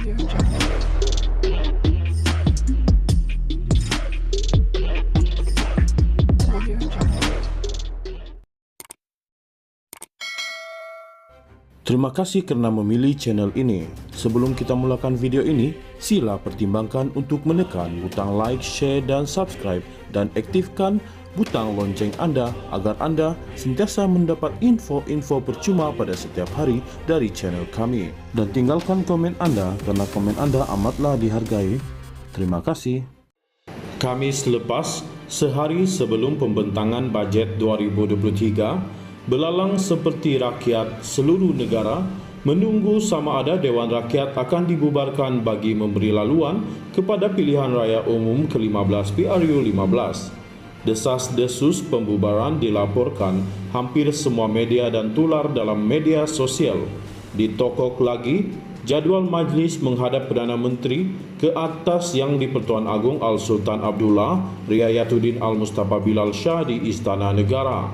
Terima kasih karena memilih channel ini. Sebelum kita mulakan video ini, sila pertimbangkan untuk menekan butang like, share, dan subscribe, dan aktifkan butang lonceng Anda agar Anda sentiasa mendapat info-info percuma pada setiap hari dari channel kami. Dan tinggalkan komen Anda karena komen Anda amatlah dihargai. Terima kasih. Kamis lepas, sehari sebelum pembentangan bajet 2023, belalang seperti rakyat seluruh negara menunggu sama ada Dewan Rakyat akan dibubarkan bagi memberi laluan kepada pilihan raya umum ke-15 PRU 15. Desas-desus pembubaran dilaporkan hampir semua media dan tular dalam media sosial. Ditokok lagi jadwal majlis menghadap Perdana Menteri ke atas yang di-Pertuan Agong Al-Sultan Abdullah Riayatuddin Al-Mustafa Bilal Shah di Istana Negara.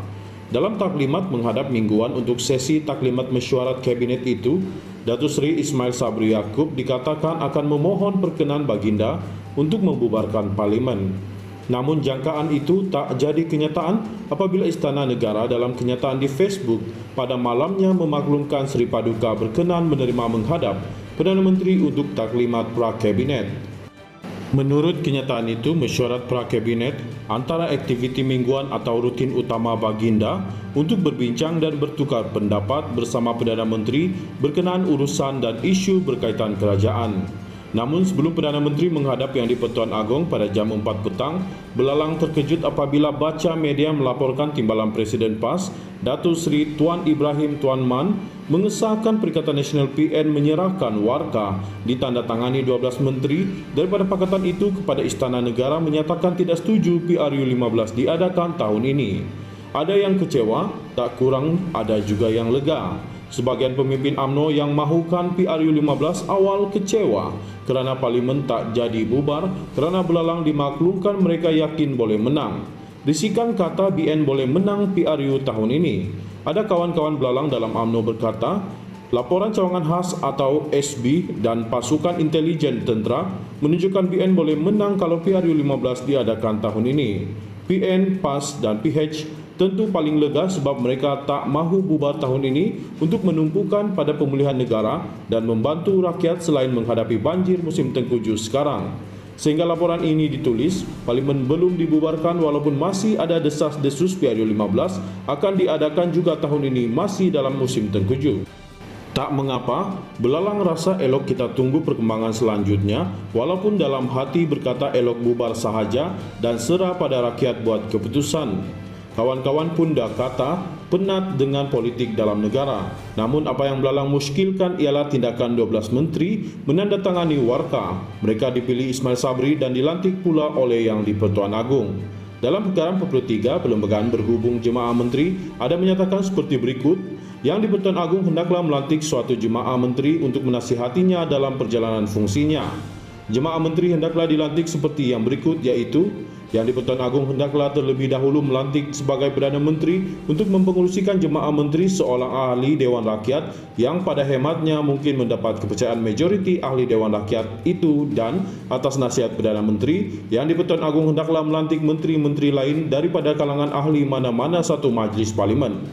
Dalam taklimat menghadap mingguan untuk sesi taklimat mesyuarat kabinet itu, Datuk Seri Ismail Sabri Yaakob dikatakan akan memohon perkenan baginda untuk membubarkan parlimen. Namun jangkaan itu tak jadi kenyataan apabila Istana Negara dalam kenyataan di Facebook pada malamnya memaklumkan Seri Paduka berkenan menerima menghadap Perdana Menteri untuk taklimat pra-kabinet. Menurut kenyataan itu, mesyuarat pra-kabinet antara aktiviti mingguan atau rutin utama baginda untuk berbincang dan bertukar pendapat bersama Perdana Menteri berkenaan urusan dan isu berkaitan kerajaan. Namun sebelum Perdana Menteri menghadap yang di-Pertuan Agong pada jam 4 petang, belalang terkejut apabila baca media melaporkan Timbalan Presiden PAS, Datuk Seri Tuan Ibrahim Tuan Man, mengesahkan Perikatan Nasional PN menyerahkan warka ditandatangani 12 menteri daripada pakatan itu kepada Istana Negara menyatakan tidak setuju PRU 15 diadakan tahun ini. Ada yang kecewa, tak kurang ada juga yang lega. Sebagian pemimpin UMNO yang mahukan PRU 15 awal kecewa kerana parlimen tak jadi bubar kerana belalang dimaklumkan mereka yakin boleh menang. Risikan kata BN boleh menang PRU tahun ini. Ada kawan-kawan belalang dalam UMNO berkata, laporan cawangan khas atau SB dan pasukan intelijen tentera menunjukkan BN boleh menang kalau PRU 15 diadakan tahun ini. PN, PAS dan PH tentu paling lega sebab mereka tak mahu bubar tahun ini untuk menumpukan pada pemulihan negara dan membantu rakyat selain menghadapi banjir musim tengkujuh sekarang. Sehingga laporan ini ditulis, parlimen belum dibubarkan walaupun masih ada desas-desus PRU 15 akan diadakan juga tahun ini masih dalam musim tengkujuh. Tak mengapa, belalang rasa elok kita tunggu perkembangan selanjutnya walaupun dalam hati berkata elok bubar sahaja dan serah pada rakyat buat keputusan. Kawan-kawan pun dah kata penat dengan politik dalam negara. Namun apa yang belalang muskilkan ialah tindakan 12 menteri menandatangani warka. Mereka dipilih Ismail Sabri dan dilantik pula oleh yang di-Pertuan Agong. Dalam perkara 43 Perlembagaan Berhubung Jemaah Menteri ada menyatakan seperti berikut. Yang di-Pertuan Agong hendaklah melantik suatu jemaah menteri untuk menasihatinya dalam perjalanan fungsinya. Jemaah menteri hendaklah dilantik seperti yang berikut, iaitu yang di-Pertuan Agong hendaklah terlebih dahulu melantik sebagai Perdana Menteri untuk mempengerusikan jemaah menteri seorang ahli Dewan Rakyat yang pada hematnya mungkin mendapat kepercayaan majoriti ahli Dewan Rakyat itu, dan atas nasihat Perdana Menteri yang di-Pertuan Agong hendaklah melantik menteri-menteri lain daripada kalangan ahli mana-mana satu majlis parlimen.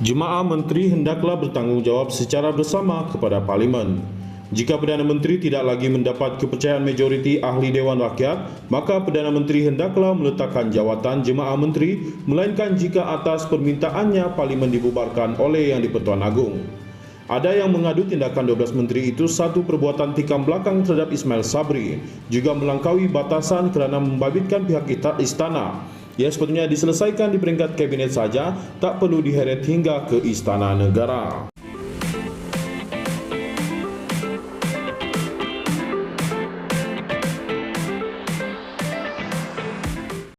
Jemaah menteri hendaklah bertanggungjawab secara bersama kepada parlimen. Jika Perdana Menteri tidak lagi mendapat kepercayaan majoriti ahli Dewan Rakyat, maka Perdana Menteri hendaklah meletakkan jawatan jemaah menteri, melainkan jika atas permintaannya parlimen dibubarkan oleh yang di-Pertuan Agong. Ada yang mengadu tindakan 12 menteri itu satu perbuatan tikam belakang terhadap Ismail Sabri, juga melangkaui batasan kerana membabitkan pihak istana. Yang sepatutnya diselesaikan di peringkat kabinet saja, tak perlu diheret hingga ke Istana Negara.